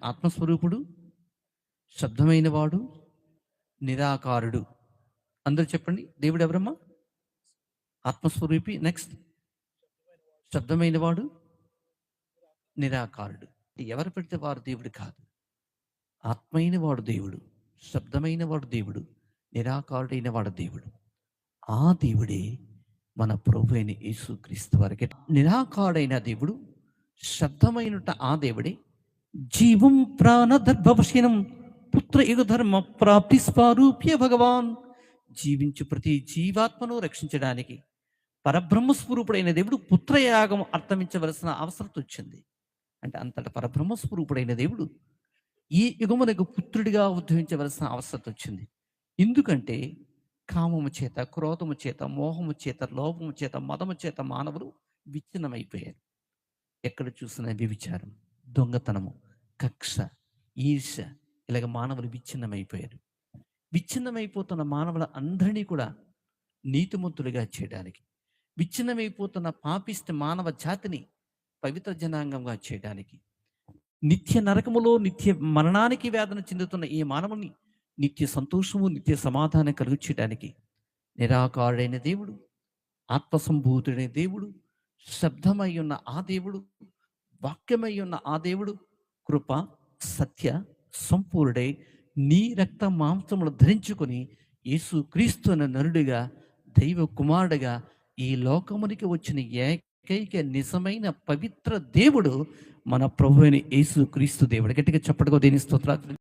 ఆత్మస్వరూపుడు, శబ్దమైన వాడు, నిరాకారుడు. అందరూ చెప్పండి. దేవుడు ఎవరమ్మా? ఆత్మస్వరూపి. నెక్స్ట్ శబ్దమైన వాడు, నిరాకారుడు. ఎవరు పెడితే వారు దేవుడు కాదు. ఆత్మైన వాడు దేవుడు, శబ్దమైన వాడు దేవుడు, నిరాకారుడైన వాడు దేవుడు. ఆ దేవుడే మన ప్రభు అయిన యేసుక్రీస్తు వారికి. నిరాకారుడైన దేవుడు, శబ్దమైనట ఆ దేవుడే, జీవం ప్రాణదర్భవశీనం పుత్ర యుగధర్మ ప్రాప్తి స్వరూప్య భగవాన్. జీవించు ప్రతి జీవాత్మను రక్షించడానికి పరబ్రహ్మస్వరూపుడైన దేవుడు పుత్రయాగం అర్థమించవలసిన అవసరం వచ్చింది. అంటే అంతట పరబ్రహ్మస్వరూపుడైన దేవుడు ఈ యుగమునకు పుత్రుడిగా ఉద్భవించవలసిన అవసరం వచ్చింది. ఎందుకంటే కామము చేత, క్రోధము చేత, మోహము చేత, లోభము చేత, మదము చేత మానవులు విచ్ఛిన్నమైపోయారు. ఎక్కడ చూసిన వ్యభిచారం, దొంగతనము, కక్ష, ఈర్ష, ఇలాగ మానవులు విచ్ఛిన్నమైపోయారు. విచ్ఛిన్నమైపోతున్న మానవుల అందరినీ కూడా నీతిమంతులుగా చేయడానికి, విచ్ఛిన్నమైపోతున్న పాపిష్టి మానవ జాతిని పవిత్ర జనాంగంగా చేయడానికి, నిత్య నరకములో నిత్య మరణానికి వేదన చెందుతున్న ఈ మానవుని నిత్య సంతోషము, నిత్య సమాధానం కలుగు చేయడానికి నిరాకారుడైన దేవుడు, ఆత్మసంభూతుడైన దేవుడు, శబ్దమై ఉన్న ఆ దేవుడు, వాక్యమై ఉన్న ఆ దేవుడు కృప, సత్య సంపూర్ణుడై నీ రక్త మాంసములు ధరించుకొని యేసుక్రీస్తు అనే నరుడిగా, దైవ కుమారుడిగా ఈ లోకమునికి వచ్చిన ఏకైక నిజమైన పవిత్ర దేవుడు మన ప్రభు అయిన యేసుక్రీస్తు దేవుడు. గట్టిగా చప్పట్టుకో దేని స్తోత్రాలు.